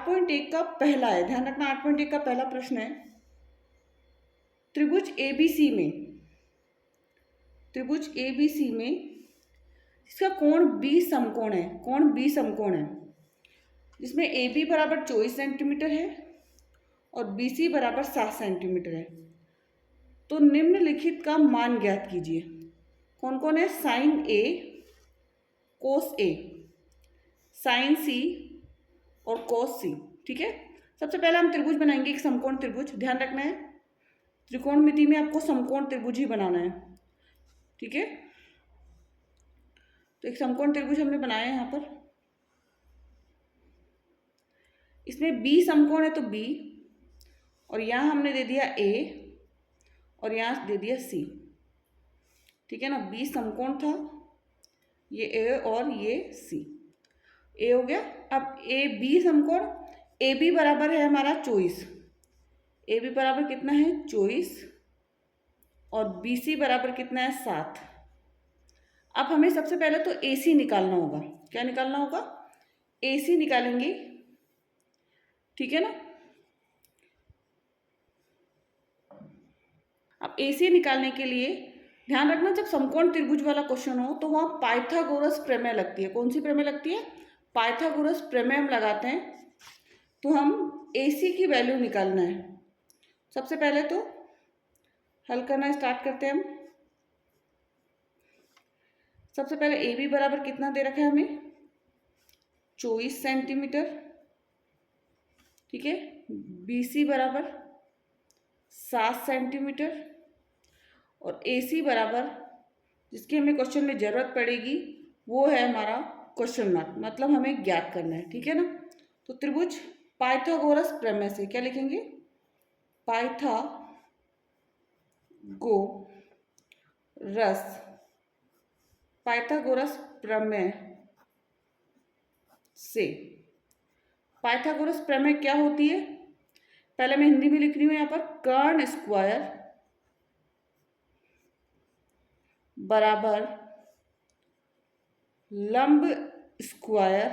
8.1 का पहला है, ध्यान रखना 8.1 का पहला प्रश्न है। त्रिभुज एबीसी में, त्रिभुज एबीसी में इसका कोण बी समकोण है, कोण बी समकोण है, जिसमें ए बी बराबर 24 सेंटीमीटर है और बी सी बराबर 7 सेंटीमीटर है। तो निम्नलिखित का मान ज्ञात कीजिए। कौन कौन है? साइन ए, कोस ए, साइन सी और कोस सी। ठीक है, सबसे पहले हम त्रिभुज बनाएंगे, एक समकोण त्रिभुज। ध्यान रखना है त्रिकोणमिति में आपको समकोण त्रिभुज ही बनाना है। ठीक है, तो एक समकोण त्रिभुज हमने बनाया है यहाँ पर। इसमें बी समकोण है तो बी, और यहाँ हमने दे दिया ए और यहाँ दे दिया सी। ठीक है ना, बी समकोण था, ये ए और ये सी, ए हो गया। अब ए बी समकोण, ए बी बराबर है हमारा 24, ए बी बराबर कितना है 24, और बी सी बराबर कितना है 7। अब हमें सबसे पहले तो ए सी निकालना होगा। क्या निकालना होगा? ए सी निकालेंगे। ठीक है ना, अब ए सी निकालने के लिए ध्यान रखना, जब समकोण त्रिभुज वाला क्वेश्चन हो तो वहाँ पाइथागोरस प्रमेय लगती है। कौन सी प्रमेय लगती है? पाइथागोरस प्रमेय हम लगाते हैं। तो हम ए सी की वैल्यू निकालना है। सबसे पहले तो हल करना स्टार्ट करते हैं हम। सबसे पहले ए बी बराबर कितना दे रखा है हमें? 24 सेंटीमीटर। ठीक है, बी सी बराबर 7 सेंटीमीटर, और ए सी बराबर, जिसकी हमें क्वेश्चन में ज़रूरत पड़ेगी, वो है हमारा क्वेश्चन मार्क, मतलब हमें ज्ञात करना है। ठीक है ना, तो त्रिभुज पाइथागोरस प्रमेय से क्या लिखेंगे? पाइथागोरस प्रमेय से। पाइथागोरस प्रमेय क्या होती है? पहले मैं हिंदी में लिख रही हूँ यहाँ पर। कर्ण स्क्वायर बराबर लंब स्क्वायर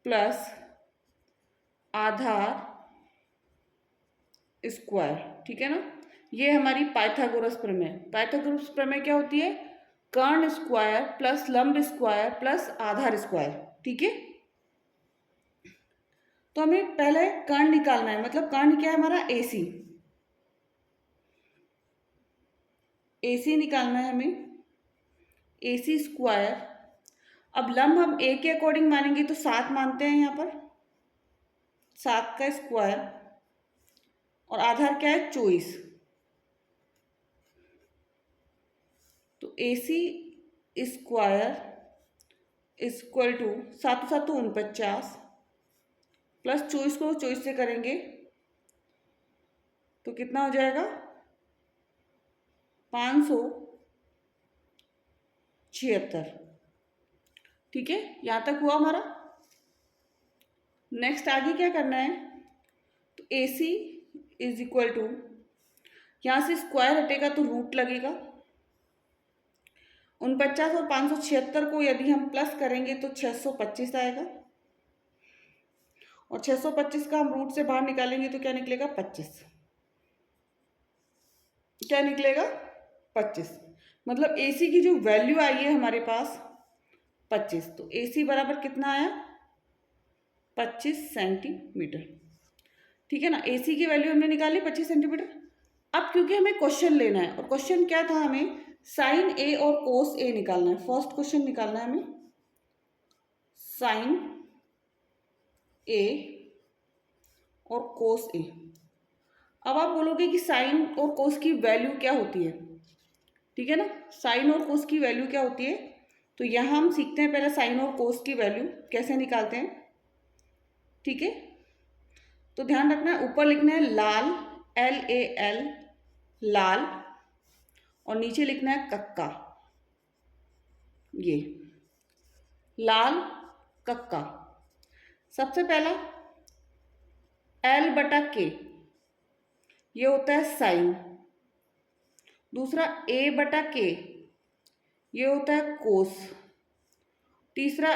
प्लस आधार स्क्वायर। ठीक है ना, ये हमारी पाइथागोरस प्रमेय। पाइथागोरस प्रमेय क्या होती है? कर्ण स्क्वायर प्लस लंब स्क्वायर प्लस आधार स्क्वायर। ठीक है, तो हमें पहले कर्ण निकालना है, मतलब कर्ण क्या है हमारा? ए सी। ए सी निकालना है हमें, ए सी स्क्वायर। अब लंब हम ए के अकॉर्डिंग मानेंगे तो 7 मानते हैं यहाँ पर, 7 का स्क्वायर, और आधार क्या है? 24। तो A C square equal to 7 7 49 plus 24 को 24 से करेंगे तो कितना हो जाएगा? 576। ठीक है, यहाँ तक हुआ हमारा। नेक्स्ट आगे क्या करना है? तो A C is equal to, यहाँ से स्क्वायर हटेगा तो रूट लगेगा। 49 और 576 को यदि हम प्लस करेंगे तो 625 आएगा, और 625 का हम रूट से बाहर निकालेंगे तो क्या निकलेगा? 25। क्या निकलेगा? 25। मतलब ए सी की जो वैल्यू आई है हमारे पास 25। तो ए सी बराबर कितना आया? 25 सेंटीमीटर। ठीक है ना, ए सी की वैल्यू हमने निकाली 25 सेंटीमीटर। अब क्योंकि हमें क्वेश्चन लेना है, और क्वेश्चन क्या था? हमें साइन ए और कोस ए निकालना है। फर्स्ट क्वेश्चन निकालना है हमें साइन ए और कोस ए। अब आप बोलोगे कि साइन और कोस की वैल्यू क्या होती है? ठीक है ना, साइन और कोस की वैल्यू क्या होती है? तो यहाँ हम सीखते हैं पहले साइन और कोस की वैल्यू कैसे निकालते हैं। ठीक है, तो ध्यान रखना है, ऊपर लिखना है लाल, LAL, लाल, और नीचे लिखना है कक्का, ये लाल कक्का। सबसे पहला L/K, ये होता है साइन। दूसरा A/K, ये होता है कोस। तीसरा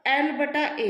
L/A,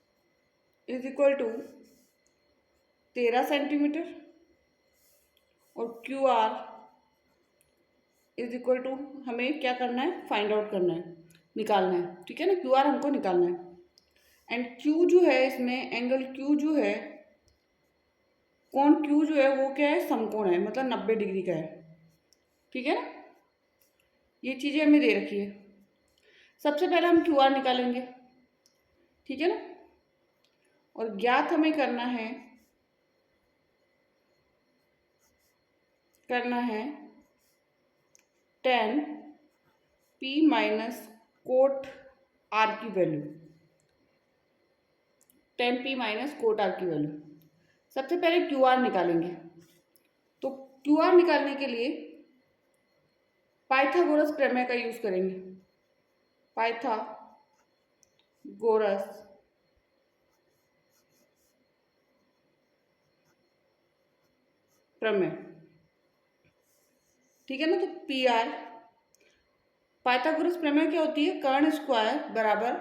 is equal to 13 centimetre और Q R is equal to, हमें क्या करना है, फाइंड आउट करना है, निकालना है, ठीक है ना। क्यू आर हमको निकालना है एंड क्यू जो है इसमें, एंगल क्यू जो है, कोण क्यू जो है वो क्या है, समकोण है, मतलब 90 डिग्री का है, ठीक है ना। ये चीज़ें हमें दे रखी है। सबसे पहले हम क्यू आर निकालेंगे, ठीक है ना। और ज्ञात हमें करना है 10 P माइनस कोट आर की value, 10 P minus cot R की वैल्यू। सबसे पहले क्यू आर निकालेंगे, तो क्यू आर निकालने के लिए पाइथागोरस प्रमेय का यूज करेंगे। पाइथागोरस प्रमेय, ठीक है ना। तो पी आर, पाइथागोरस प्रमेय क्या होती है, कर्ण स्क्वायर बराबर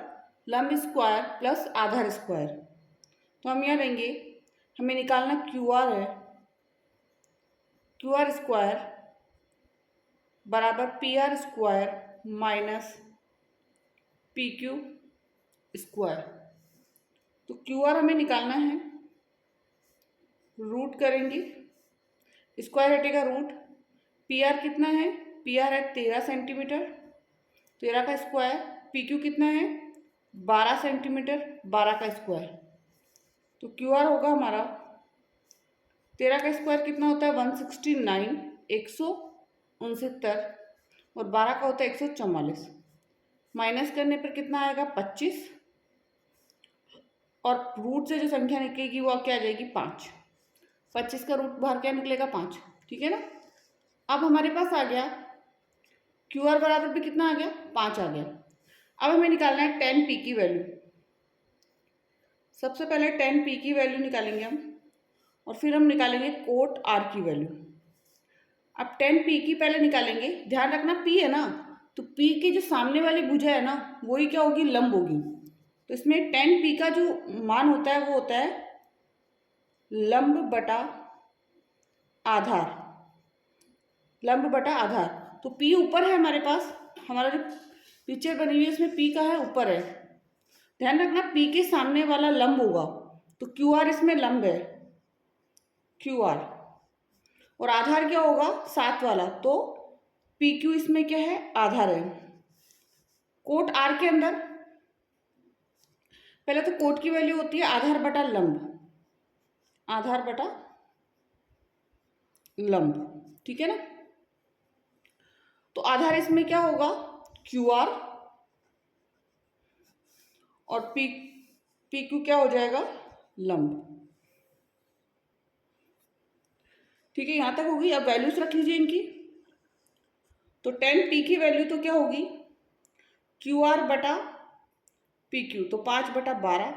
लंब स्क्वायर प्लस आधार स्क्वायर। तो हम यहाँ लेंगे, हमें निकालना क्यू आर है, क्यू आर स्क्वायर बराबर P R square minus P Q square. तो क्यू आर हमें निकालना है, रूट करेंगे, स्क्वायर हटेगा रूट, पी आर कितना है, पी आर है 13 सेंटीमीटर, 13 का स्क्वायर, पी क्यू कितना है 12 सेंटीमीटर, 12 का स्क्वायर। तो क्यू आर होगा हमारा 13 का स्क्वायर कितना होता है 169, 169, और 12 का होता है 144। माइनस करने पर कितना आएगा 25, और रूट से जो संख्या निकलेगी वो क्या आ जाएगी 5। 25 का रूट बाहर क्या निकलेगा 5, ठीक है ना। अब हमारे पास आ गया क्यू आर बराबर भी कितना आ गया 5 आ गया। अब हमें निकालना है 10 पी की वैल्यू। सबसे पहले 10 पी की वैल्यू निकालेंगे हम, और फिर हम निकालेंगे कोट आर की वैल्यू। अब 10 पी की पहले निकालेंगे, ध्यान रखना पी है ना, तो पी की जो सामने वाली भुजा है ना वही क्या होगी, लंब होगी। तो इसमें 10 पी का जो मान होता है वो होता है लंब बटा आधार, लंब बटा आधार। तो पी ऊपर है हमारे पास, हमारा जो पिक्चर बनी हुई है इसमें पी का है ऊपर है। ध्यान रखना पी के सामने वाला लंब होगा, तो क्यू आर इसमें लंब है, क्यू आर, और आधार क्या होगा 7 वाला, तो पी क्यू इसमें क्या है आधार है। कोट आर के अंदर पहले तो कोट की वैल्यू होती है आधार बटा लंब, आधार बटा लंब, ठीक है ना। तो आधार इसमें क्या होगा क्यू आर, और पी पी क्यू क्या हो जाएगा लंब, ठीक है। यहां तक होगी। अब वैल्यूज रख लीजिए इनकी। तो 10 पी की वैल्यू तो क्या होगी क्यू आर बटा पी क्यू, तो 5/12,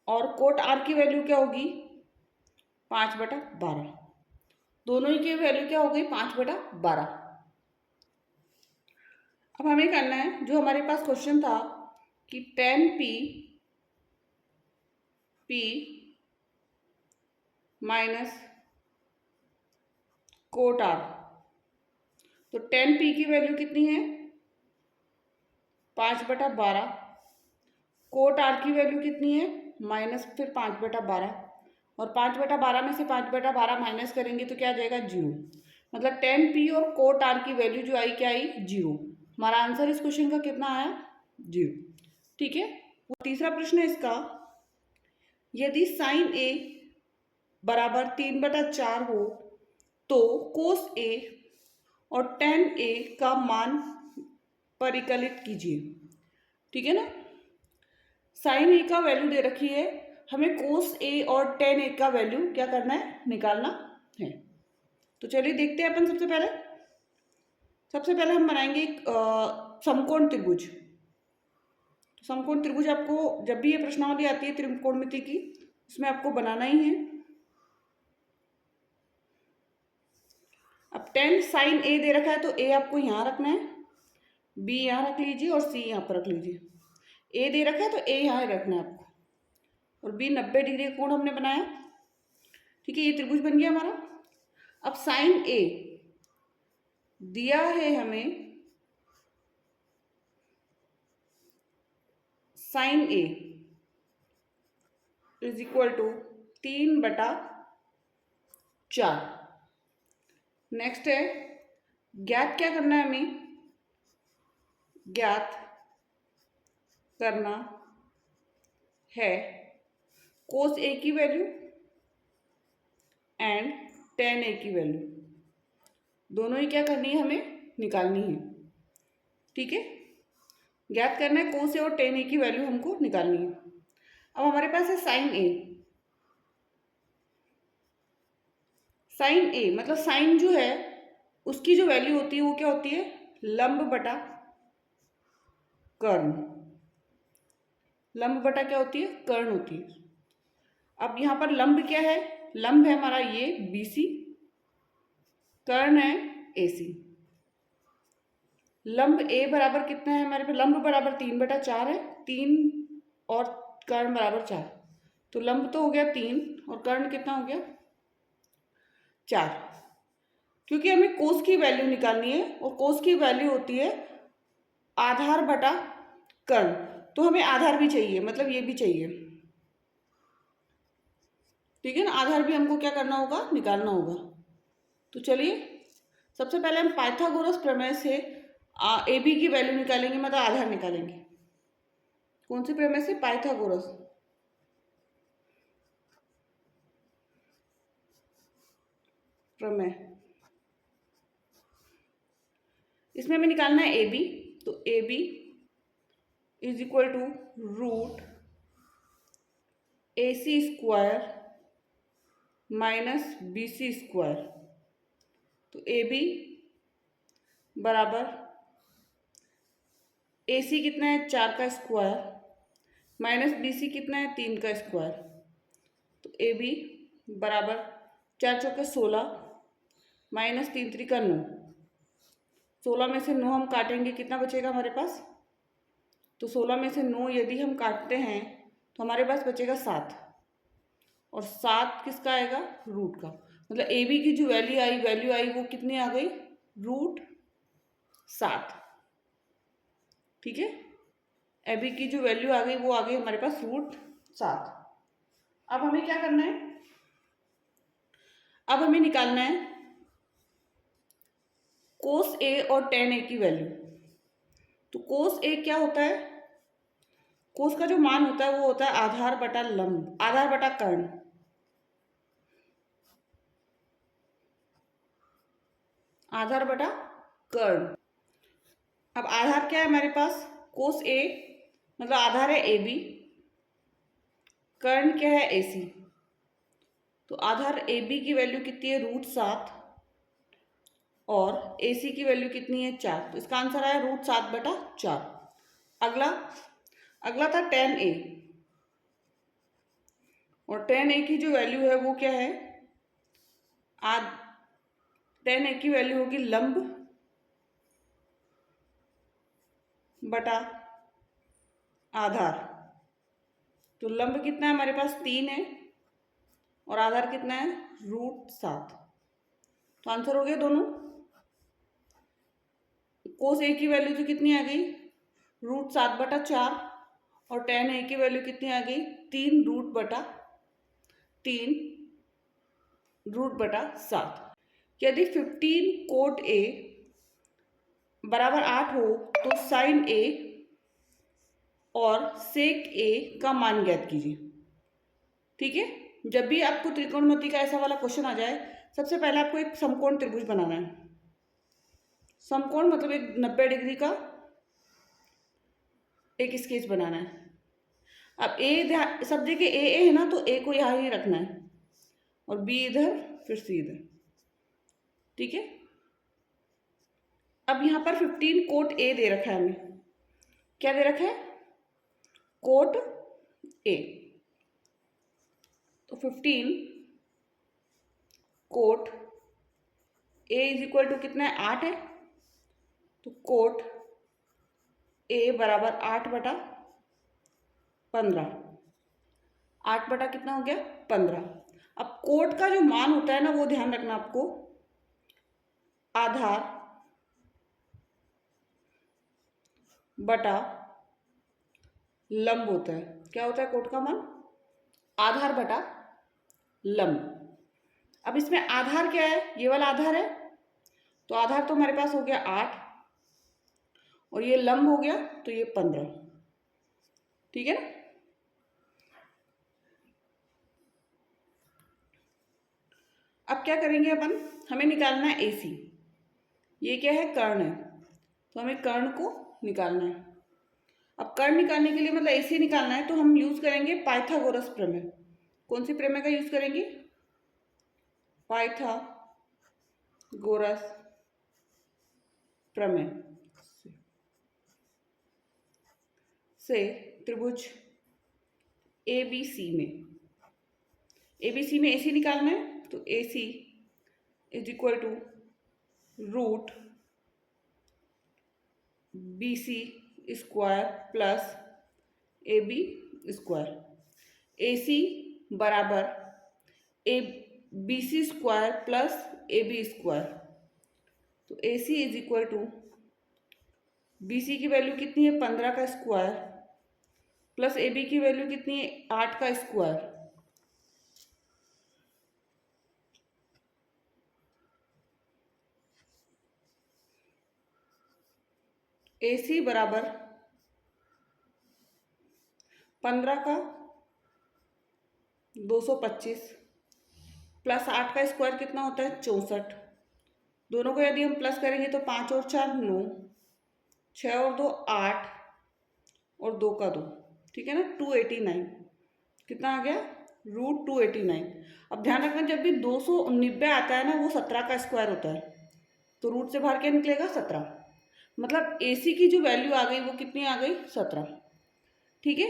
और कोट आर की वैल्यू क्या होगी 5/12, दोनों ही की वैल्यू क्या हो गई 5/12। अब हमें करना है जो हमारे पास क्वेश्चन था कि 10 पी माइनस कोट आर। तो 10 पी की वैल्यू कितनी है 5/12, कोट आर की वैल्यू कितनी है माइनस फिर 5/12, और 5/12 में से 5/12 माइनस करेंगे तो क्या आ जाएगा 0। मतलब 10 पी और कोट आर की वैल्यू जो आई क्या आई 0। हमारा आंसर इस क्वेश्चन का कितना आया 0, ठीक है। तीसरा प्रश्न है इसका, यदि साइन ए बराबर 3/4 हो तो कोस ए और टेन ए का मान परिकलित कीजिए, ठीक है ना। साइन ए का वैल्यू दे रखी है, हमें कोस ए और टेन ए का वैल्यू क्या करना है निकालना है। तो चलिए देखते हैं अपन। सबसे पहले हम बनाएंगे एक समकोण त्रिभुज। समकोण त्रिभुज आपको जब भी ये प्रश्नावली आती है त्रिकोणमिति की, इसमें आपको बनाना ही है। अब 10 साइन ए दे रखा है तो ए आपको यहाँ रखना है, बी यहाँ रख लीजिए और सी यहाँ पर रख लीजिए। ए दे रखा है तो ए यहाँ रखना है आपको। और बी 90 डिग्री का कोण हमने बनाया। ठीक है, ये त्रिभुज बन गया हमारा। अब साइन ए दिया है हमें, sine A is equal to 3/4। Next है, ज्ञात क्या करना है हमें, ज्ञात करना है कोस ए की वैल्यू एंड टेन ए की वैल्यू, दोनों ही क्या करनी है, हमें निकालनी है। ठीक है, ज्ञात करना है कोस ए और टेन ए की वैल्यू हमको निकालनी है। अब हमारे पास है साइन ए। साइन ए मतलब साइन जो है उसकी जो वैल्यू होती है वो क्या होती है, लंब बटा कर्ण। लंब बटा क्या होती है, कर्ण होती है। अब यहाँ पर लंब क्या है, लंब है हमारा ये BC, कर्ण है AC। लंब A बराबर कितना है हमारे पे, लंब बराबर 3/4 है, 3 और कर्ण बराबर 4, तो लंब तो हो गया 3 और कर्ण कितना हो गया 4। क्योंकि हमें कोस की वैल्यू निकालनी है और कोस की वैल्यू होती है आधार बटा कर्ण, तो हमें आधार भी चाहिए, मतलब ये भी चाहिए। ठीक है ना, आधार भी हमको क्या करना होगा, निकालना होगा। तो चलिए सबसे पहले हम पाइथागोरस प्रमेय से AB की वैल्यू निकालेंगे, मतलब आधार निकालेंगे। कौन से प्रमेय से, पाइथागोरस प्रमेय। इसमें हमें निकालना है AB, तो AB is equal to root AC square minus BC square. तो AB बराबर AC कितना है 4 का स्क्वायर माइनस BC कितना है 3 का स्क्वायर। तो AB बराबर 4 चौके 16 माइनस 3 त्रिका 9। 16 में से 9 हम काटेंगे, कितना बचेगा हमारे पास, तो 16 में से 9 यदि हम काटते हैं तो हमारे पास बचेगा 7, और 7 किसका आएगा, रूट का। मतलब AB की जो वैल्यू आई वो कितनी आ गई, √7। ठीक है, AB की जो वैल्यू आ गई वो आ गई हमारे पास √7। अब हमें क्या करना है, अब हमें निकालना है कोस A और टेन A की वैल्यू। तो कोस A क्या होता है, कोस का जो मान होता है वो होता है आधार बटा लंब, आधार बटा कर्ण। आधार बटा कर्ण। अब आधार क्या है हमारे पास, कोस A मतलब आधार है AB, कर्ण क्या है AC। तो आधार AB की वैल्यू कितनी है, √7, और AC की वैल्यू कितनी है 4, तो इसका आंसर आया √7/4। अगला था टेन A, और टेन A की जो वैल्यू है वो क्या है, टेन A की वैल्यू होगी लंब बटा आधार। तो लंब कितना है हमारे पास 3 है और आधार कितना है √7, तो आंसर हो गया दोनों। कोस A की वैल्यू तो कितनी आ गई, √7/4, और टेन A की वैल्यू कितनी आ गई, 3√7। यदि 15 कोट A बराबर 8 हो तो साइन A और सेक A का मान ज्ञात कीजिए। ठीक है, जब भी आपको त्रिकोणमिति का ऐसा वाला क्वेश्चन आ जाए, सबसे पहले आपको एक समकोण त्रिभुज बनाना है। समकोण मतलब एक 90 डिग्री का एक स्केच बनाना है। अब A सब जगह ए है ना, तो A को यहाँ ही रखना है और B इधर, फिर C इधर। ठीक है, अब यहाँ पर 15 कोट A दे रखा है हमें, क्या दे रखा है, कोट A। तो 15 cot A is equal to कितना है, 8 है, तो कोट A बराबर 8/15। 8 बटा कितना हो गया 15। अब कोट का जो मान होता है ना वो ध्यान रखना आपको, आधार बटा लंब होता है। क्या होता है कोट का मान? आधार बटा लंब। अब इसमें आधार क्या है? ये वाला आधार है, तो आधार तो हमारे पास हो गया 8 और ये लंब हो गया तो ये 15। ठीक है ना। अब क्या करेंगे अपन, हमें निकालना है AC। ये क्या है? कर्ण है, तो हमें कर्ण को निकालना है। अब कर्ण निकालने के लिए मतलब AC निकालना है तो हम यूज करेंगे पाइथागोरस प्रमेय। कौन सी प्रमेय का यूज करेंगे? पाइथागोरस प्रमेय से त्रिभुज ABC में AC निकालना है, तो AC is equal to root BC square plus AB square. AC बराबर BC square plus AB square. तो AC is equal to BC की वैल्यू कितनी है 15 का स्क्वायर प्लस AB की वैल्यू कितनी है 8 का स्क्वायर। AC बराबर 15 का 225 प्लस 8 का स्क्वायर कितना होता है 64। दोनों को यदि हम प्लस करेंगे तो 5 और 4 9, 6 और 2 8 और 2 का 2, ठीक है ना 289। कितना आ गया? रूट 289। अब ध्यान रखना जब भी 290 आता है ना वो 17 का स्क्वायर होता है, तो रूट से बाहर क्या निकलेगा 17। मतलब AC की जो वैल्यू आ गई वो कितनी आ गई 17। ठीक है।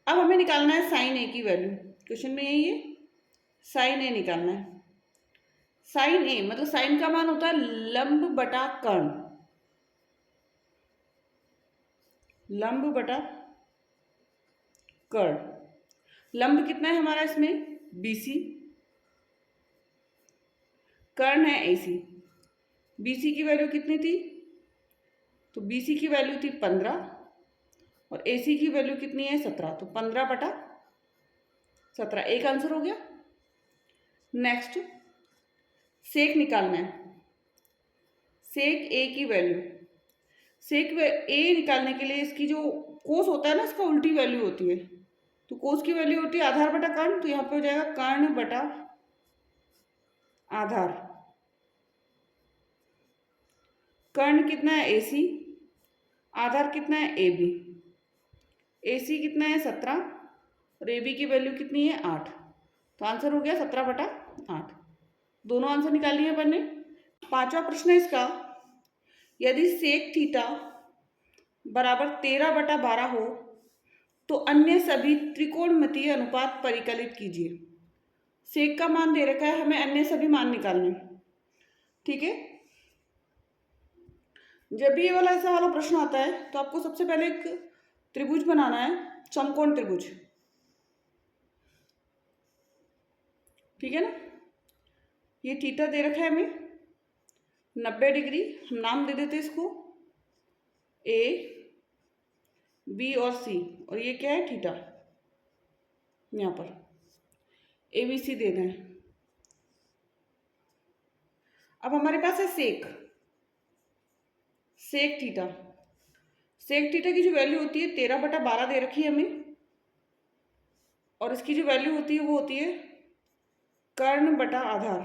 अब हमें निकालना है साइन A की वैल्यू। क्वेश्चन में यही है, साइन A निकालना है। साइन A मतलब साइन का मान होता है लंब बटा कर्ण। लंब बटा कर्ण। लंब कितना है हमारा इसमें BC, कर्ण है AC। BC की वैल्यू कितनी थी? तो BC की वैल्यू थी 15 और AC की वैल्यू कितनी है 17, तो 15 बटा 17। एक आंसर हो गया। नेक्स्ट सेक निकालना है। सेक A की वैल्यू, सेक A निकालने के लिए इसकी जो कोस होता है ना इसका उल्टी वैल्यू होती है। तो कोस की वैल्यू होती है आधार बटा कर्ण, तो यहाँ पे हो जाएगा कर्ण बटा आधार। कर्ण कितना है AC, आधार कितना है AB। AC कितना है 17 और AB की वैल्यू कितनी है 8, तो आंसर हो गया 17 बटा 8। दोनों आंसर निकाल लिए अपन ने। पांचवा प्रश्न है इसका, यदि सेक थीटा बराबर 13 बटा 12 हो तो अन्य सभी त्रिकोणमितीय अनुपात परिकलित कीजिए। सेक का मान दे रखा है, हमें अन्य सभी मान निकालने। ठीक है। जब भी ये वाला ऐसा वाला प्रश्न आता है तो आपको सबसे पहले एक त्रिभुज बनाना है, समकोण त्रिभुज। ठीक है ना। ये थीटा दे रखा है हमें 90 डिग्री, हम नाम दे देते इसको A B और C, और ये क्या है थीटा। यहाँ पर ABC देना है। अब हमारे पास है सेक, सेक थीटा। सेक थीटा की जो वैल्यू होती है 13 बटा 12 दे रखी है हमें, और इसकी जो वैल्यू होती है वो होती है कर्ण बटा आधार।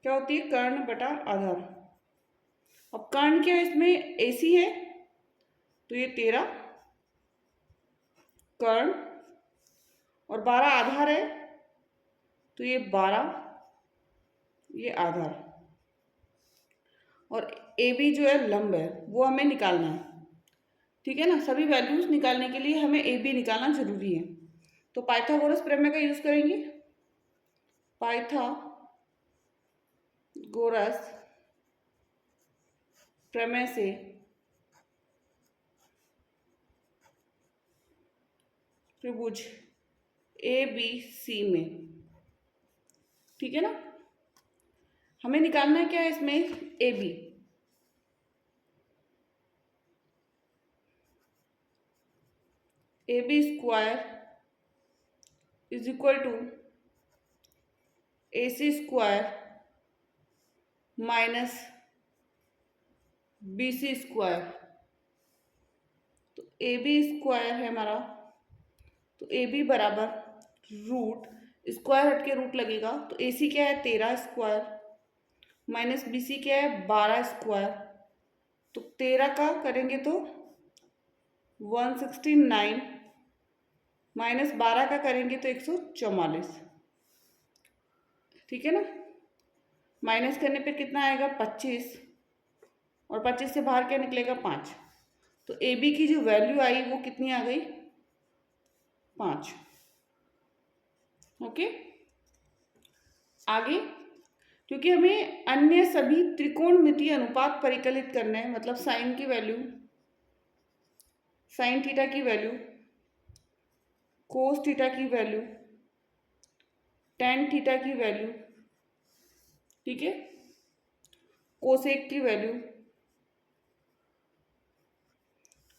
क्या होती है? कर्ण बटा आधार। अब कर्ण क्या है इसमें AC है, तो ये 13 कर्ण और 12 आधार है, तो ये 12 ये आधार, और AB जो है लंब है वो हमें निकालना है। ठीक है ना। सभी वैल्यूज निकालने के लिए हमें AB निकालना जरूरी है। तो पाइथागोरस प्रमेय का यूज करेंगे। पाइथागोरस प्रमेय से त्रिभुज ए बी सी में, ठीक है ना। हमें निकालना है क्या है इसमें, A B. A B square is equal to A C square minus B C square. तो ए बी स्क्वायर है हमारा, तो ए बी बराबर रूट, स्क्वायर हट के रूट लगेगा, तो ए सी क्या है 13 स्क्वायर माइनस बी सी क्या है 12 स्क्वायर। तो 13 का करेंगे तो 169 माइनस 12 का करेंगे तो 144, ठीक है ना। माइनस करने पे कितना आएगा 25, और 25 से बाहर क्या निकलेगा 5। तो ए बी की जो वैल्यू आई वो कितनी आ गई 5। ओके, आगे, क्योंकि हमें अन्य सभी त्रिकोणमितीय अनुपात परिकलित करने हैं, मतलब साइन की वैल्यू, साइन थीटा की वैल्यू, कोस थीटा की वैल्यू, टेन थीटा की वैल्यू, ठीक है, कोसेक की वैल्यू,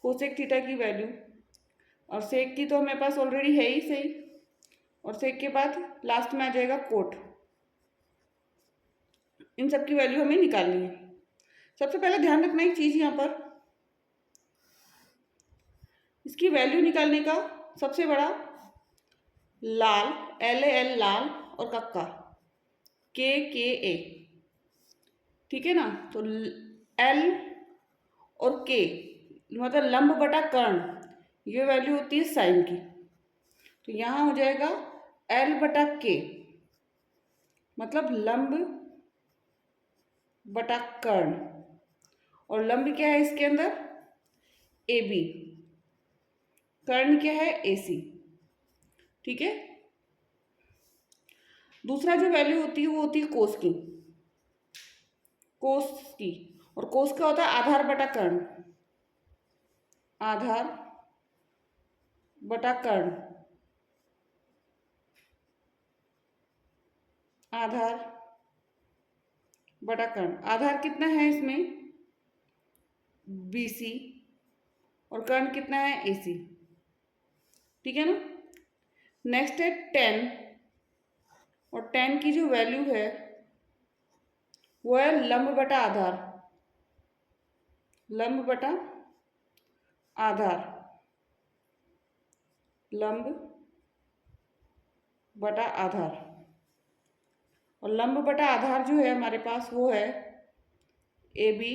कोसेक थीटा की वैल्यू, और सेक की तो हमारे पास ऑलरेडी है ही सही, और सेक के बाद लास्ट में आ जाएगा कोट। इन सब की वैल्यू हमें निकालनी है। सबसे पहले ध्यान रखना एक चीज, यहाँ पर इसकी वैल्यू निकालने का सबसे बड़ा लाल, एल ए एल लाल, और कक्का के ए, ठीक है ना। तो एल और के मतलब लंब बटा कर्ण, ये वैल्यू होती है साइन की। तो यहाँ हो जाएगा एल बटा के, मतलब लंब बटा कर्ण, और लंब क्या है इसके अंदर ए बी, कर्ण क्या है ए सी, ठीक है। दूसरा जो वैल्यू होती है वो होती है कोस की, कोस की, और कोस का होता है आधार बटा कर्ण, आधार बटा कर्ण, आधार बटा कर्ण। आधार कितना है इसमें BC, और कर्ण कितना है AC, ठीक है ना। नेक्स्ट है 10, और 10 की जो वैल्यू है वो है लंब बटा आधार, लंब बटा आधार, लंब बटा आधार, और लंब बटा आधार जो है हमारे पास वो है AB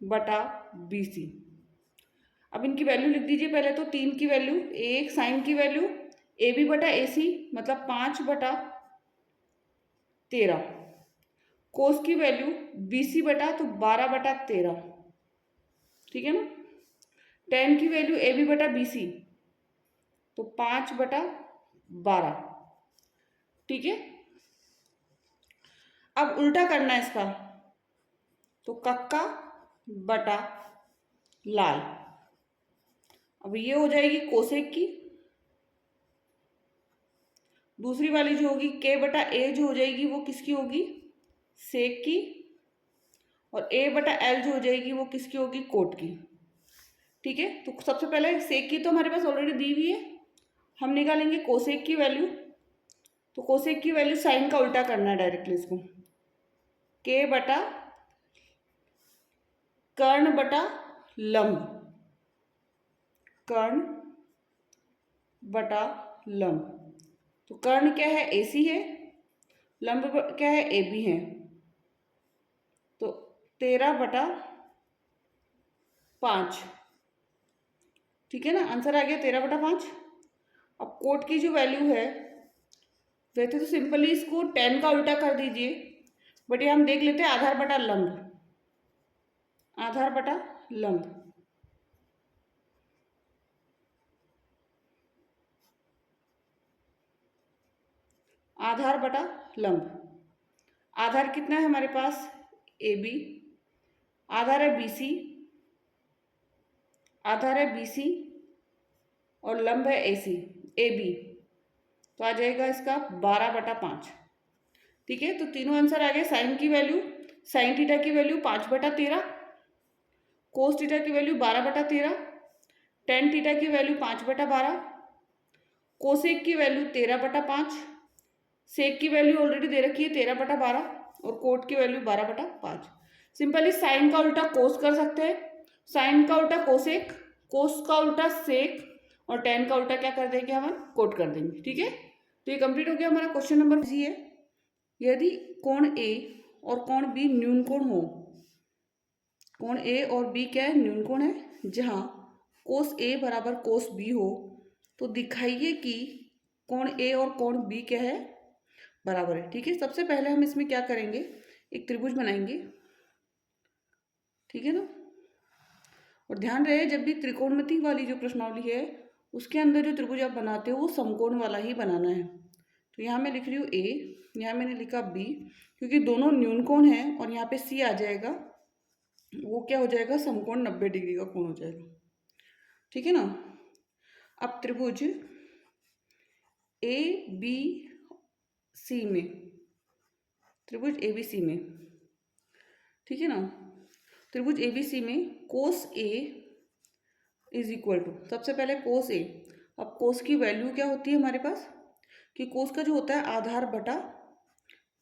बटा BC। अब इनकी वैल्यू लिख दीजिए पहले तो, 3 की वैल्यू, एक साइन की वैल्यू AB बटा AC मतलब 5 बटा 13, कोस की वैल्यू BC बटा तो 12 बटा 13, ठीक है ना। 10 की वैल्यू AB बटा BC तो 5 बटा 12, ठीक है। अब उल्टा करना है इसका, तो कक्का बटा लाल। अब ये हो जाएगी कोसेक की, दूसरी वाली जो होगी के बटा ए जो हो जाएगी वो किसकी होगी सेक की, और ए बटा एल जो हो जाएगी वो किसकी होगी कोट की, ठीक है। तो सबसे पहले सेक की तो हमारे पास ऑलरेडी दी हुई है, हम निकालेंगे कोसेक की वैल्यू। तो कोसेक की वैल्यू साइन का उल्टा करना है डायरेक्टली इसको, के बटा कर्ण बटा लंब, कर्ण बटा लंब। तो कर्ण क्या है AC है, लंब क्या है AB है, तो 13 बटा 5, ठीक है ना। आंसर आ गया 13 बटा 5। अब कोट की जो वैल्यू है, वैसे तो सिंपली इसको 10 का उल्टा कर दीजिए, बट ये हम देख लेते हैं आधार बटा लंब, आधार बटा लंब, आधार बटा लंब। आधार कितना है हमारे पास AB, आधार है BC, आधार है BC, और लंब है AC AB, तो आ जाएगा इसका 12/5। ठीक है, तो तीनों आंसर आ गए। साइन की वैल्यू, साइन थीटा की वैल्यू 5/13, कोस थीटा की वैल्यू 12/13, टेन थीटा की वैल्यू 5/12, कोसेक की वैल्यू 13/5, सेक की वैल्यू ऑलरेडी दे रखी है 13/12, और कोट की वैल्यू 12/5। सिंपली साइन का उल्टा कोस कर सकते हैं, साइन का उल्टा कोसेक, कोस का उल्टा सेक, और टेन का उल्टा क्या कर देंगे हम, कोट कर देंगे। ठीक है, तो ये कंप्लीट हो गया हमारा क्वेश्चन नंबर जी है। यदि कोण ए और कोण बी न्यून कोण हो, कोण ए और बी क्या है, न्यून कोण है, जहाँ कोस ए बराबर कोस बी हो, तो दिखाइए कि कोण ए और कोण बी क्या है, बराबर है। ठीक है, सबसे पहले हम इसमें क्या करेंगे, एक त्रिभुज बनाएंगे। ठीक है ना, और ध्यान रहे जब भी त्रिकोणमिति वाली जो प्रश्नावली है उसके अंदर जो त्रिभुज आप बनाते हो वो समकोण वाला ही बनाना है। तो यहाँ मैं लिख रही हूँ ए, यहाँ मैंने लिखा बी, क्योंकि दोनों न्यून कोण हैं, और यहाँ पे सी आ जाएगा, वो क्या हो जाएगा, समकोण 90 डिग्री का कोण हो जाएगा। ठीक है ना, अब त्रिभुज ए बी सी में, त्रिभुज ए बी सी में, ठीक है ना, त्रिभुज ए बी सी में कोस ए इज इक्वल टू, सबसे पहले कोस ए। अब कोस की वैल्यू क्या होती है हमारे पास, कि कोस का जो होता है आधार बटा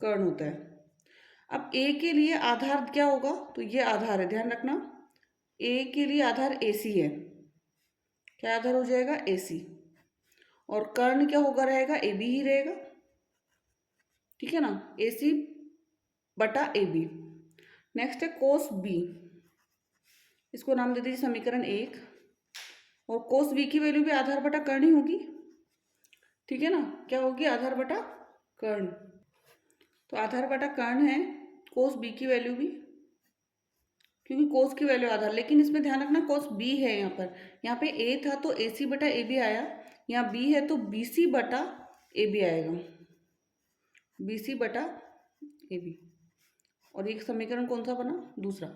कर्ण होता है। अब ए के लिए आधार क्या होगा, तो ये आधार है, ध्यान रखना, ए के लिए आधार AC है, क्या आधार हो जाएगा, AC, और कर्ण क्या होगा, रहेगा AB ही रहेगा। ठीक है ना, AC बटा AB। नेक्स्ट है कोस B, इसको नाम दे दीजिए समीकरण 1, और कोस B की वैल्यू भी आधार बटा कर्ण ही होगी। ठीक है ना, क्या होगी, आधार बटा कर्ण, तो आधार बटा कर्ण है कोस B की वैल्यू भी, क्योंकि कोस की वैल्यू आधार, लेकिन इसमें ध्यान रखना कोस B है, यहाँ पे A था तो AC बटा AB आया, यहाँ B है तो BC बटा AB आएगा, BC बटा AB। और एक समीकरण कौन सा बना, दूसरा,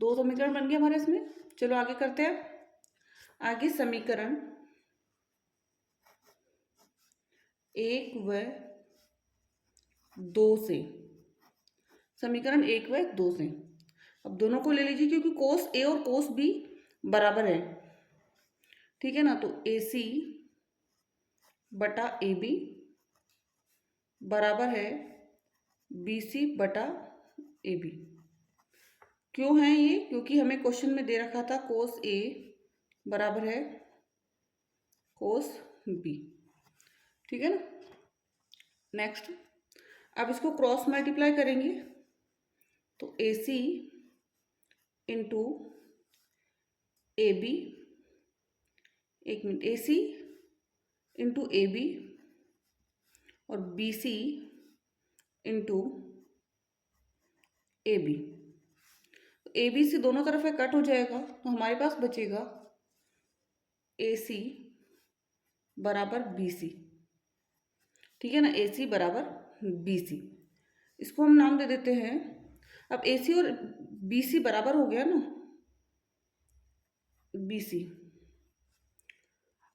दो समीकरण बन गए हमारे इसमें। चलो आगे करते हैं, आगे समीकरण 1 व 2 से, समीकरण 1 व 2 से, अब दोनों को ले लीजिए क्योंकि कोस ए और कोस बी बराबर है। ठीक है ना, तो AC बटा AB बराबर है BC बटा AB। क्यों है ये, क्योंकि हमें क्वेश्चन में दे रखा था कोस A बराबर है कोस B। ठीक है ना, नेक्स्ट, अब इसको क्रॉस मल्टीप्लाई करेंगे, तो AC इंटू AB, एक मिनट, AC इंटू AB और BC इंटू AB, तो AB से दोनों तरफ है कट हो जाएगा, तो हमारे पास बचेगा AC बराबर BC। ठीक है ना, AC बराबर BC, इसको हम नाम दे देते हैं। अब AC और BC बराबर हो गया ना, BC।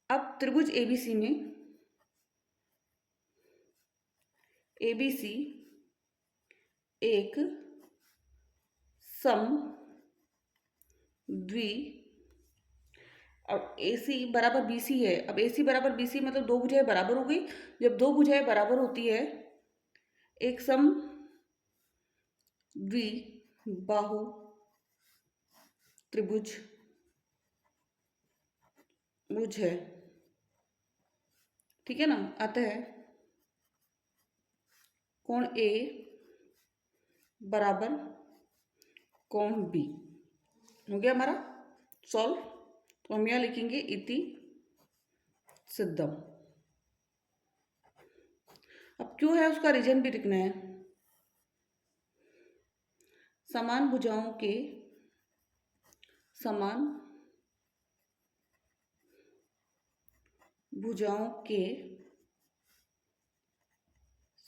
अब त्रिभुज ABC में ABC एक सम द्वि, अब AC बराबर BC है, अब AC बराबर BC मतलब दो भुजाएं बराबर हो गई। जब दो भुजाएं बराबर होती है, एक सम द्वि बाहु त्रिभुज भुज है। ठीक है ना, अतः कोण A बराबर कोण B हो गया हमारा सॉल्व। तो हम यहाँ लिखेंगे इति सिद्धम। अब क्यों है उसका रीजन भी लिखना है, समान भुजाओं के समान भुजाओं के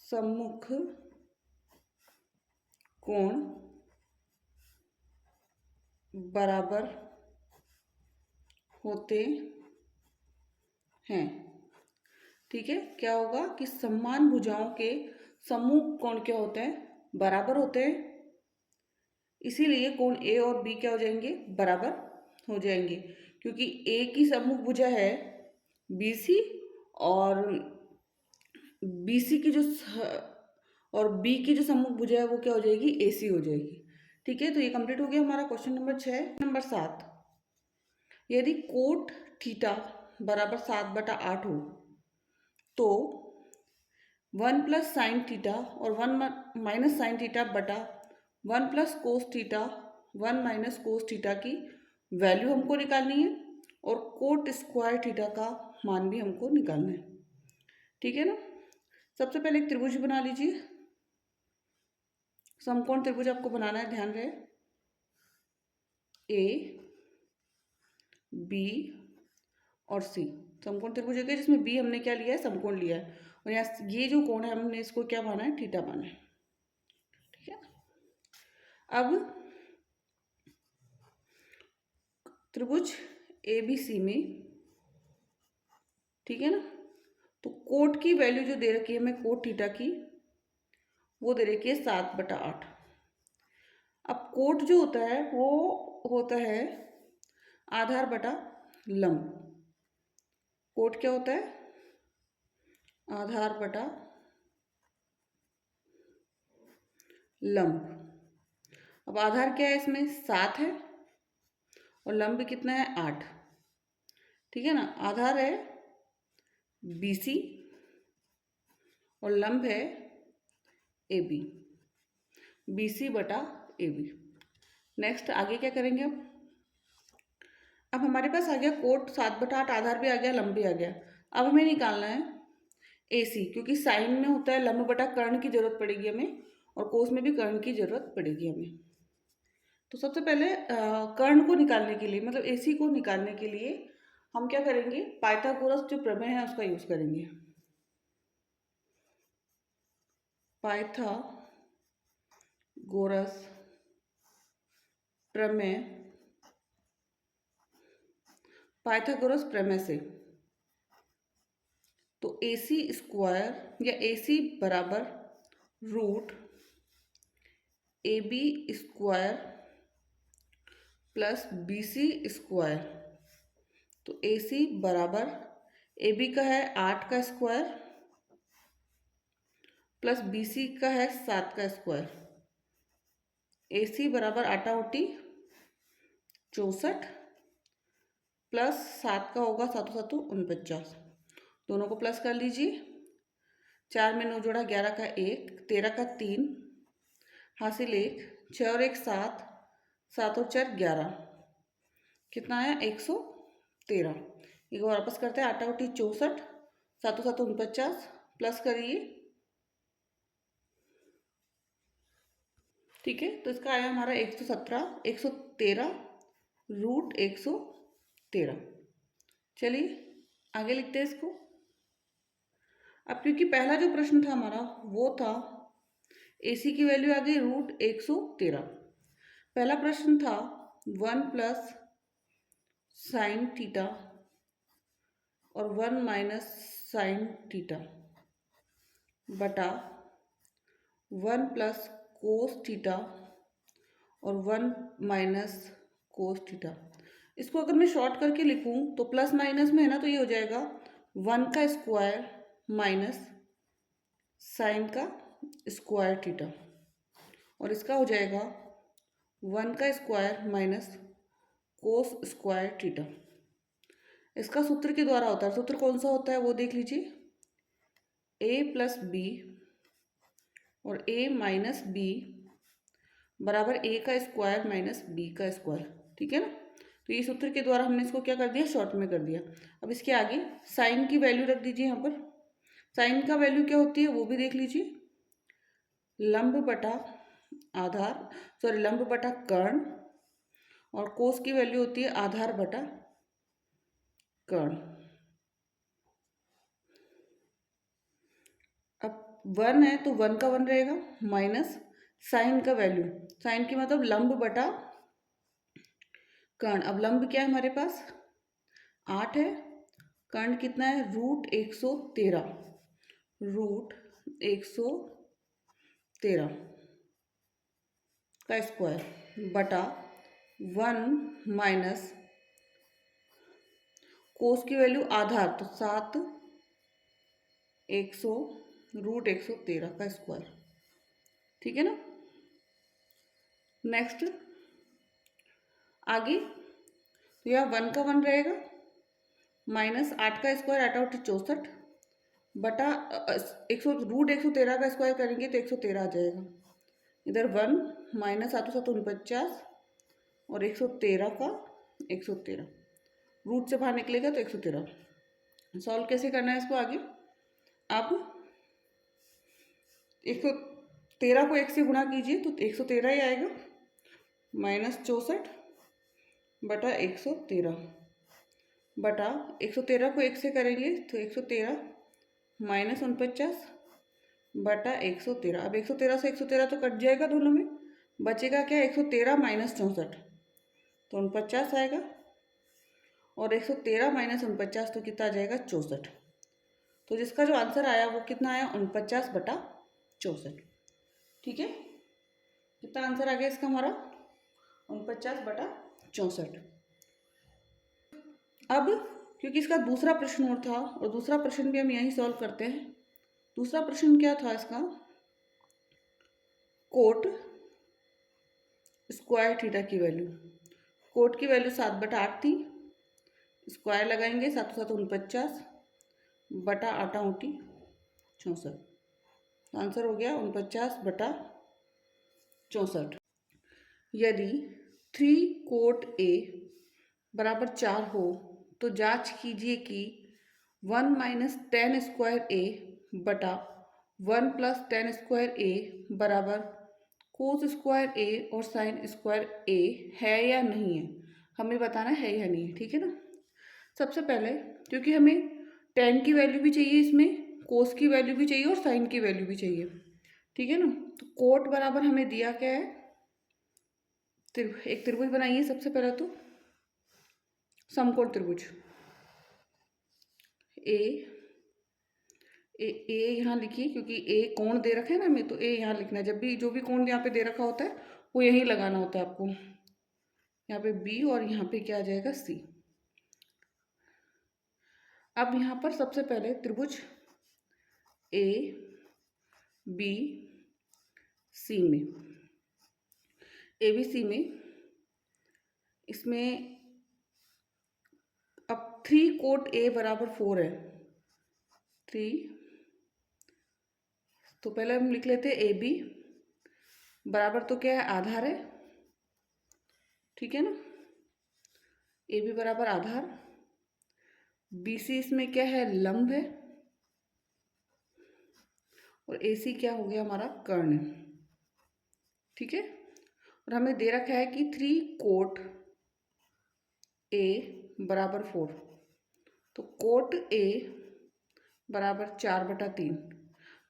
सम्मुख कोण बराबर होते हैं। ठीक है, क्या होगा कि समान भुजाओं के समूह कोण क्या होते हैं, बराबर होते हैं। इसीलिए कोण ए और बी क्या हो जाएंगे, बराबर हो जाएंगे, क्योंकि ए की सम्मुख भुजा है बीसी, और बीसी की जो और बी की जो सम्मुख भुजा है वो क्या हो जाएगी, एसी हो जाएगी। ठीक है, तो ये कंप्लीट हो गया हमारा क्वेश्चन नंबर 6। नंबर 7, यदि कोट थीटा बराबर 7/8 हो तो 1 प्लस साइन थीटा और 1 माइनस साइन थीटा बटा 1 plus cos theta 1 minus cos theta की वैल्यू हमको निकालनी है, और कोट स्क्वायर थीटा का मान भी हमको निकालना है। ठीक है ना। सबसे पहले एक त्रिभुज बना लीजिए, समकोण त्रिभुज आपको बनाना है, ध्यान रहे। ए बी और सी समकोण त्रिभुज है, जिसमें बी हमने क्या लिया है, समकोण लिया है, और यहाँ ये जो कोण है हमने इसको क्या माना है, थीटा माना है। ठीक है, अब त्रिभुज ए बी सी में, ठीक है ना, तो कोट की वैल्यू जो दे रखी है हमें, कोट थीटा की, वो दे रखी है 7/8। अब कोट जो होता है वो होता है आधार बटा लंब। कोट क्या होता है, आधार बटा लंब। अब आधार क्या है इसमें, 7 है, और लंब कितना है, 8। ठीक है ना, आधार है BC और लंब है AB, BC बटा AB। नेक्स्ट आगे क्या करेंगे अब हमारे पास आ गया कोट 7/8, आधार भी आ गया, लंब भी आ गया। अब हमें निकालना है AC, क्योंकि साइन में होता है लंब बटा कर्ण की जरूरत पड़ेगी हमें, और कोस में भी कर्ण की जरूरत पड़ेगी हमें। तो सबसे पहले कर्ण को निकालने के लिए, मतलब AC को निकालने के लिए हम क्या करेंगे, पाइथागोरस जो प्रमेय है उसका यूज करेंगे। पाइथागोरस प्रमेय, पाइथागोरस प्रमेय से तो AC स्क्वायर या AC बराबर root AB square plus BC square. तो AC बराबर AB का है 8 का स्क्वायर प्लस BC का है 7 का स्क्वायर। AC बराबर 8 8 64 प्लस 7 का होगा 7 7 49, दोनों को प्लस कर लीजिए। 4 में 9 जोड़ा 11 का 1, 13 का 3, हासिल 1, 6 और 1 7, 7 और 4 11, कितना आया 113। एक बार वापस करते हैं, 8 8 64, 7 7 49, प्लस करिए। ठीक है, तो इसका आया हमारा 113 रूट 113। चलिए आगे लिखते हैं इसको। अब क्योंकि पहला जो प्रश्न था हमारा वो था AC की वैल्यू आ गई रूट 113। पहला प्रश्न था 1 प्लस साइन थीटा और 1 माइनस साइन थीटा बटा 1 प्लस कोस थीटा और 1 माइनस कोस थीटा। इसको अगर मैं शॉर्ट करके लिखूं तो प्लस माइनस में है ना, तो ये हो जाएगा 1 का स्क्वायर माइनस साइन का स्क्वायर थीटा, और इसका हो जाएगा 1 का square minus cos square theta. इसका सूत्र के द्वारा होता है, सूत्र कौन सा होता है वो देख लीजिए, A प्लस बी और A माइनस बी बराबर A का स्क्वायर माइनस B का स्क्वायर। ठीक है ना, तो ये सूत्र के द्वारा हमने इसको क्या कर दिया, शॉर्ट में कर दिया। अब इसके आगे साइन की वैल्यू रख दीजिए यहाँ पर। साइन का वैल्यू क्या होती है वो भी देख लीजिए, लंब बटा आधार, सॉरी लंब बटा कर्ण, और कोस की वैल्यू होती है आधार बटा कर्ण। अब 1 है तो 1 का 1 रहेगा, माइनस साइन का वैल्यू, साइन की मतलब लंब बटा कर्ण। अब लंब क्या है हमारे पास 8 है, कर्ण कितना है, √113, √113 का स्क्वायर बटा 1 माइनस कोस की वैल्यू आधार, तो 7 √113 का स्क्वायर। ठीक है ना। नेक्स्ट आगे, तो यहाँ 1 का 1 रहेगा, माइनस 8 का स्क्वायर 8 8 64 बटा 100 √113 का स्क्वायर करेंगे तो 113 आ जाएगा। इधर 1 माइनस 7 7 49 और 113 का 113 रूट से बाहर निकलेगा तो 113। सॉल्व कैसे करना है इसको आगे, अब 113 को 1 से गुणा कीजिए तो 113 ही आएगा, माइनस 64 बटा 113 बटा 113 को 1 से करेंगे तो 113 माइनस 49 बटा 113। अब 113 से 113 तो कट जाएगा दोनों में, बचेगा क्या, 113 माइनस 64 तो 49 आएगा, और 113 माइनस 49 तो कितना आ जाएगा, 64। तो जिसका जो आंसर आया वो कितना आया, 49 बटा 64। ठीक है, कितना आंसर आ गया इसका हमारा, 49 बटा 64। अब क्योंकि इसका दूसरा प्रश्न और था, और दूसरा प्रश्न भी हम यहीं सॉल्व करते हैं। दूसरा प्रश्न क्या था इसका, कोट स्क्वायर थीटा की वैल्यू, कोट की वैल्यू 7/8 थी, स्क्वायर लगाएंगे 7 7 49 बटा 8 8 64, आंसर हो गया 49 बटा 64। यदि 3 कोट ए बराबर 4 हो तो जांच कीजिए कि 1 माइनस 10 स्क्वायर ए बटा 1 प्लस 10 स्क्वायर ए बराबर कोस स्क्वायर ए और साइन स्क्वायर ए है या नहीं है, हमें बताना है या नहीं है। ठीक है ना। सबसे पहले क्योंकि हमें tan की वैल्यू भी चाहिए, इसमें कोस की वैल्यू भी चाहिए और साइन की वैल्यू भी चाहिए। ठीक है ना। तो कोट बराबर हमें दिया क्या है, एक त्रिभुज बनाइए सबसे पहले, तो समकोण त्रिभुज ए यहाँ लिखिए, क्योंकि ए कोण दे रखा है ना हमें, तो ए यहाँ लिखना है। जब भी जो भी कोण यहाँ पे दे रखा होता है वो यहीं लगाना होता है आपको, यहाँ पे बी और यहाँ पे क्या आ जाएगा, सी। अब यहाँ पर सबसे पहले त्रिभुज ए बी सी में, ए बी सी में इसमें अब 3 कोट ए बराबर 4 है, 3, तो पहले हम लिख लेते हैं ए बी बराबर, तो क्या है, आधार है। ठीक है ना, ए बी बराबर आधार, बी सी इसमें क्या है, लंब है, और ए सी क्या हो गया हमारा, कर्ण। ठीक है, और हमें दे रखा है कि 3 कोट ए बराबर 4, तो कोट ए बराबर 4/3।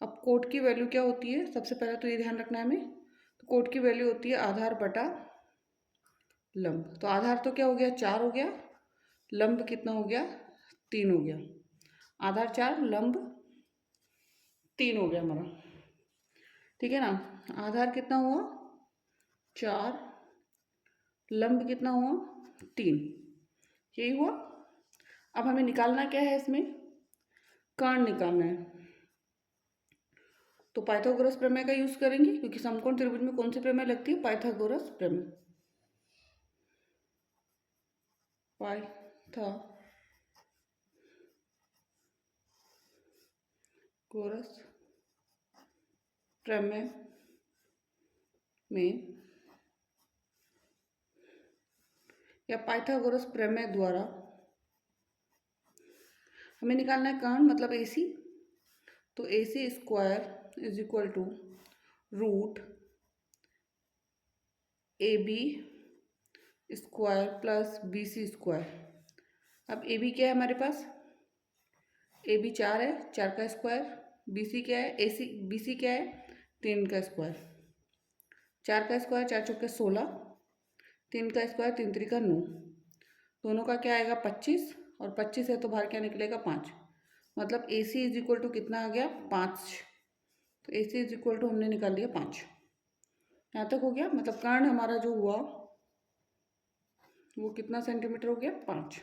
अब कोट की वैल्यू क्या होती है, सबसे पहले तो ये ध्यान रखना है हमें, तो कोट की वैल्यू होती है आधार बटा लंब। तो आधार तो क्या हो गया, 4 हो गया, लंब कितना हो गया, 3 हो गया। आधार 4 लंब 3 हो गया हमारा। ठीक है ना, आधार कितना हुआ, 4, लंब कितना हुआ, 3, यही हुआ। अब हमें निकालना क्या है, इसमें कर्ण निकालना है, तो पाइथागोरस प्रमेय का यूज करेंगे, क्योंकि समकोण त्रिभुज में कौन सी प्रमेय लगती है, पाइथागोरस प्रमेय, पाइथागोरस प्रमेय में या पाइथागोरस प्रमेय द्वारा हमें निकालना है कर्ण, मतलब ए सी। तो A C square is equal to root A B square plus B C square. अब ए बी क्या है हमारे पास, ए बी 4 है, 4 का स्क्वायर, बी सी क्या है, ए सी बी सी क्या है, 3 का स्क्वायर, 4 का स्क्वायर 4 चौके 16, 3 का स्क्वायर 3 3 का 9, दोनों का क्या आएगा 25, और 25 है तो बाहर क्या निकलेगा 5। मतलब A C is equal to कितना आ गया 5। तो A C is equal to हमने निकाल लिया 5। यहाँ तक हो गया। मतलब कर्ण हमारा जो हुआ वो कितना सेंटीमीटर हो गया 5।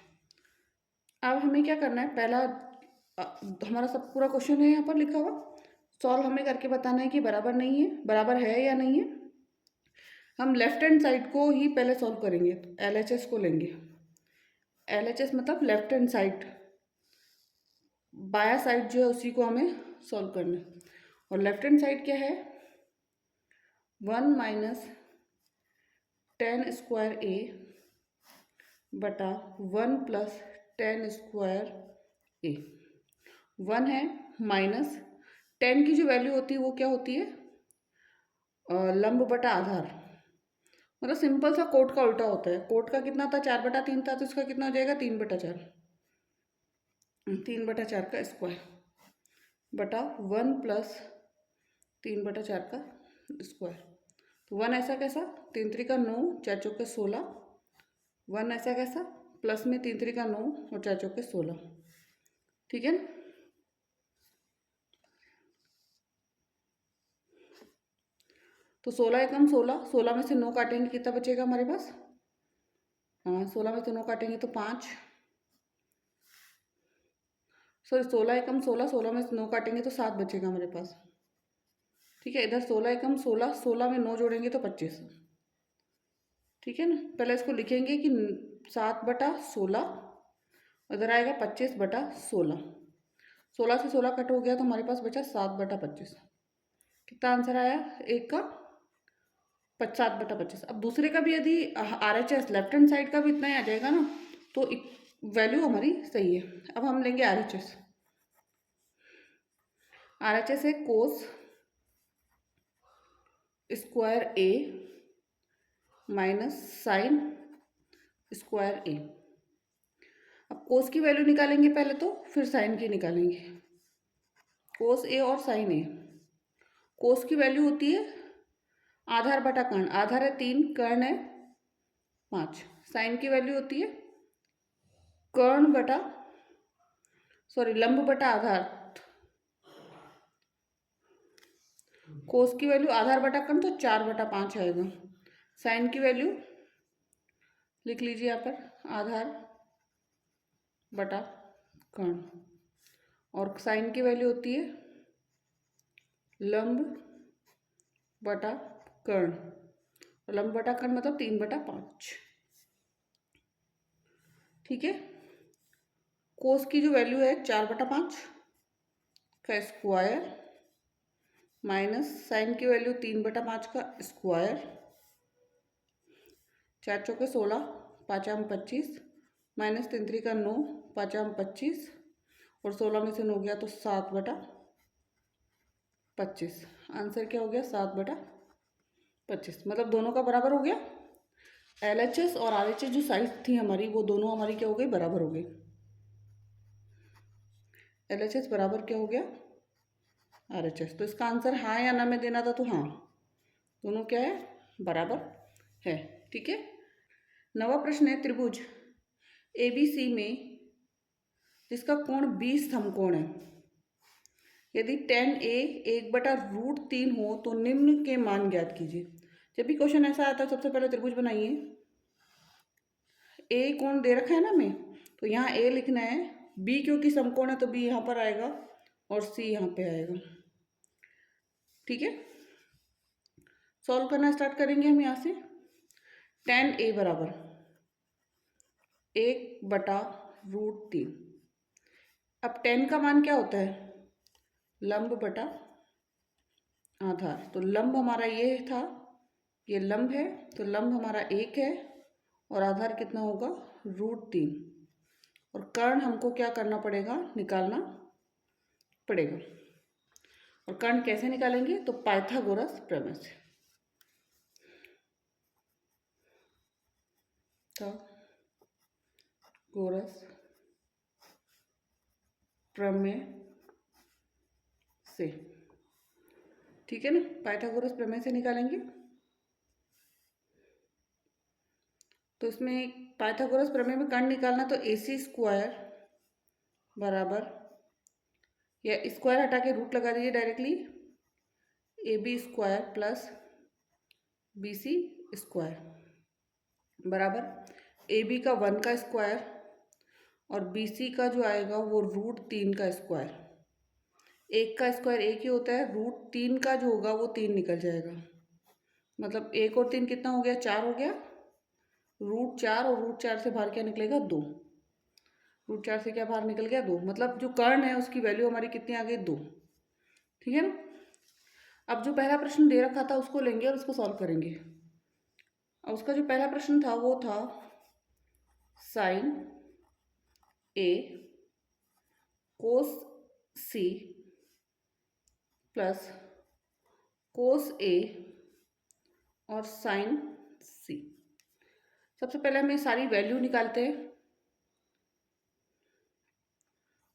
अब हमें क्या करना है, पहला हमारा सब पूरा क्वेश्चन है यहाँ पर लिखा हुआ, सॉल्व हमें करके बताना है कि बराबर नहीं है, बराबर है या नहीं है। हम लेफ्ट हैंड साइड को ही पहले सॉल्व करेंगे। तो एल एच एस को लेंगे। एल एच एस मतलब लेफ्ट हैंड साइड, बाया साइड जो है उसी को हमें सॉल्व करना है। और लेफ्ट हैंड साइड क्या है 1 माइनस 10 स्क्वायर ए बटा 1 प्लस 10 स्क्वायर ए। 1 है माइनस 10 की जो वैल्यू होती है वो क्या होती है लंब बटा आधार। मतलब सिंपल सा कोट का उल्टा होता है। कोट का कितना था 4/3 था, तो इसका कितना हो जाएगा 3/4। 3/4 का स्क्वायर बटा 1 प्लस 3/4 का स्क्वायर। तो 1 ऐसा कैसा 3 3 का 9 4 चौके 16। 1 ऐसा कैसा प्लस में 3 3 का 9 और 4 चौके 16। ठीक है ना। तो 16 एकम 16, 16 में से 9 काटेंगे कितना बचेगा हमारे पास 16 में से 9 काटेंगे तो 5। सॉरी 16 एकम 16, 16 में से 9 काटेंगे तो 7 बचेगा हमारे पास। ठीक है, इधर 16 एकम 16, 16 में 9 जोड़ेंगे तो 25। ठीक है ना। पहले इसको लिखेंगे कि 7/16, इधर आएगा 25/16। 16 से 16 कट हो गया तो हमारे पास बचा 7/25। कितना आंसर आया एक का 7/25। अब दूसरे का भी यदि R H S left hand side का भी इतना ही आ जाएगा ना तो वैल्यू हमारी सही है। अब हम लेंगे R H S. R H S है कोस स्क्वायर ए माइनस साइन स्क्वायर ए। अब कोस की वैल्यू निकालेंगे पहले तो, फिर साइन की निकालेंगे। कोस ए और साइन ए। कोस की वैल्यू होती है आधार बटा कर्ण। आधार है 3, कर्ण है 5। साइन की वैल्यू होती है कर्ण बटा लंब बटा आधार। कोस की वैल्यू आधार बटा कर्ण तो 4/5 आएगा। साइन की वैल्यू लिख लीजिए यहाँ पर आधार बटा कर्ण। और साइन की वैल्यू होती है लंब बटा कर्ण। लंब बटा कर्ण मतलब 3/5। ठीक है। कोस की जो वैल्यू है 4/5 का स्क्वायर माइनस साइन की वैल्यू 3/5 का स्क्वायर। 4 चौके 16, 5 आम 25 माइनस 3 3 का 9, 5 आम 25 और 16 में से 9 गया तो 7/25। आंसर क्या हो गया 7/25। मतलब दोनों का बराबर हो गया। एल एच एस और आर एच एस जो साइज थी हमारी वो दोनों हमारी क्या हो गई बराबर हो गई। एल एच एस बराबर क्या हो गया आर एच एस। तो इसका आंसर हाँ या ना में देना था तो हाँ, दोनों क्या है बराबर है। ठीक है। नवा प्रश्न है त्रिभुज एबीसी में जिसका कोण 20 समकोण है, यदि tan a 1/√3 हो तो निम्न के मान ज्ञात कीजिए। जब भी क्वेश्चन ऐसा आता है सबसे पहले त्रिभुज बनाइए। a कोण दे रखा है ना हमें, तो यहाँ a लिखना है, b क्योंकि समकोण है तो b यहाँ पर आएगा और c यहाँ पे आएगा। ठीक है। सॉल्व करना स्टार्ट करेंगे हम यहाँ से। tan a बराबर 1/√3। अब tan का मान क्या होता है लंब बटा आधार। तो लंब हमारा ये था, ये लंब है तो लंब हमारा 1 है और आधार कितना होगा √3। और कर्ण हमको क्या करना पड़ेगा निकालना पड़ेगा। और कर्ण कैसे निकालेंगे तो पाइथागोरस प्रमेय से। पाइथागोरस प्रमेय से। ठीक है ना। पाइथागोरस प्रमेय से निकालेंगे तो इसमें पाइथागोरस प्रमेय में कर्ण निकालना, तो AC स्क्वायर बराबर, या स्क्वायर हटा के रूट लगा दीजिए directly, AB square plus BC square बराबर AB का 1 का स्क्वायर और BC का जो आएगा वो √3 का स्क्वायर। एक का स्क्वायर एक ही होता है, √3 का जो होगा वो 3 निकल जाएगा, मतलब 1 और 3 कितना हो गया, 4 हो गया। √4 और √4 से बाहर क्या निकलेगा, 2। √4 से क्या बाहर निकल गया, 2। मतलब जो कर्ण है उसकी वैल्यू हमारी कितनी आ गई, 2। ठीक है ना। अब जो पहला प्रश्न दे रखा था उसको लेंगे और उसको सॉल्व करेंगे। अब उसका जो पहला प्रश्न था वो था sin A cos C plus cos A और sin C। सबसे पहले हमें सारी वैल्यू निकालते हैं।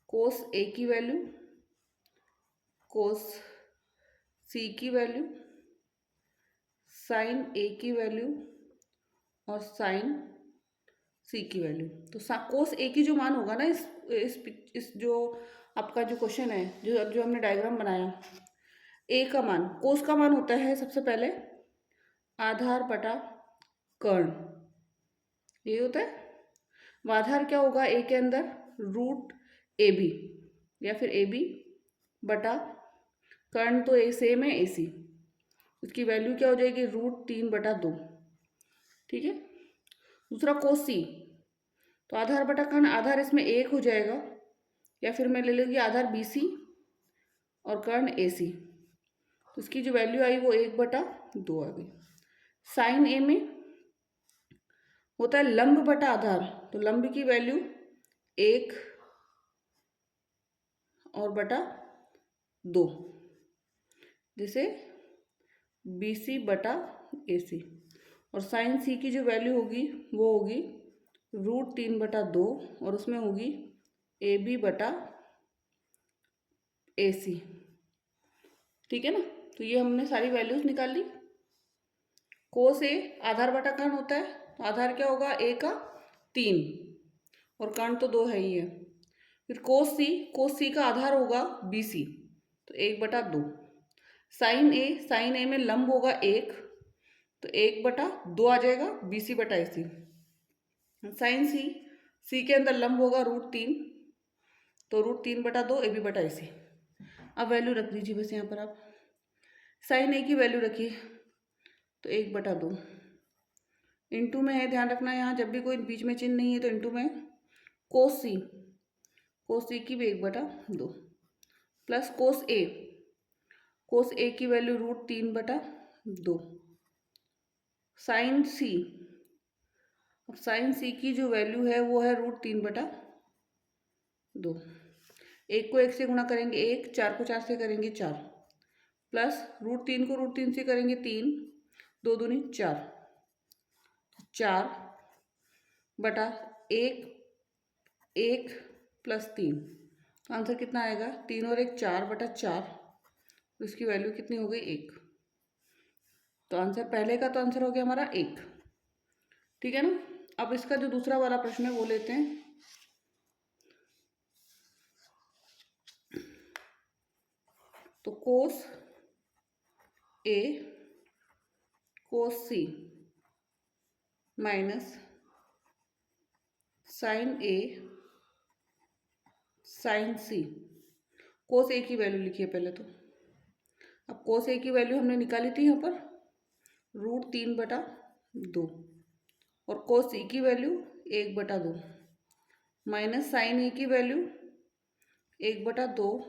cos A की वैल्यू, cos C की वैल्यू, sin A की वैल्यू और sin C की वैल्यू। तो cos A की जो मान होगा ना, इस जो आपका जो क्वेश्चन है, जो हमने डायग्राम बनाया, A का मान, cos का मान होता है सबसे पहले आधार बटा कर्ण, ये होता है। आधार क्या होगा A के अंदर, √AB या फिर AB बटा कर्ण, तो A सेम है AC, उसकी वैल्यू क्या हो जाएगी, √3/2। ठीक है। दूसरा cos C, तो आधार बटा कर्ण, आधार इसमें 1 हो जाएगा, या फिर मैं ले लूँगी आधार BC और कर्ण AC, तो इसकी जो वैल्यू आई वो 1/2 आ गई। साइन A में होता है लंब बटा आधार, तो लंब की वैल्यू 1 और बटा 2, जैसे BC बटा AC। और साइन C की जो वैल्यू होगी वो होगी √3/2 और उसमें होगी AB बटा AC। ठीक है ना। तो ये हमने सारी वैल्यूज निकाल ली। cos A आधार बटा कर्ण होता है, तो आधार क्या होगा, A का 3 और कर्ण तो 2 है ही है। फिर cos C का आधार होगा BC, तो 1/2। साइन A में लंब होगा 1, तो 1/2 आ जाएगा, BC बटा AC। साइन C के अंदर लंब होगा √3, तो √3/2 AB बटा AC। अब वैल्यू रख दीजिए बस यहाँ पर आप। साइन A की वैल्यू रखिए, तो 1/2 इंटू में है, ध्यान रखना यहाँ जब भी कोई बीच में चिन्ह नहीं है तो इंटू में। cos C की भी 1/2 प्लस cos A की वैल्यू √3/2। साइन C की जो वैल्यू है वो है √3/2। 1 को 1 से गुणा करेंगे 1, 4 को 4 से करेंगे 4, प्लस √3 को √3 से करेंगे 3, 2 दूनी 4, 4/1, 1 प्लस 3, तो आंसर कितना आएगा, 3 और 1 4/4, तो इसकी वैल्यू कितनी हो गई, 1। तो आंसर पहले का तो आंसर हो गया हमारा 1। ठीक है ना। अब इसका जो दूसरा वाला प्रश्न है वो लेते हैं। तो cos A cos C minus sine A sine C। cos A की वैल्यू लिखिए पहले तो। अब cos A की वैल्यू हमने निकाली थी यहाँ पर √3/2 और cos C की वैल्यू 1/2 माइनस साइन A की वैल्यू 1/2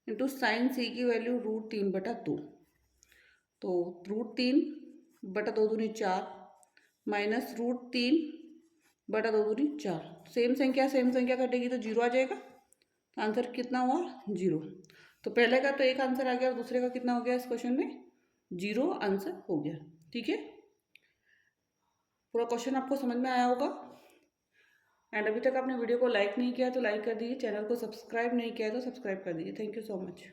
इंटू साइन C की वैल्यू √3/2, तो √3/2 दूनी 4 माइनस √3/2 दूनी 4, सेम संख्या कटेगी तो 0 आ जाएगा, तो आंसर कितना हुआ, 0। तो पहले का तो 1 आंसर आ गया और दूसरे का कितना हो गया, इस क्वेश्चन में 0 आंसर हो गया। ठीक है, पूरा क्वेश्चन आपको समझ में आया होगा। एंड अभी तक आपने वीडियो को लाइक नहीं किया तो लाइक कर दीजिए, चैनल को सब्सक्राइब नहीं किया तो सब्सक्राइब कर दीजिए। Thank you so much.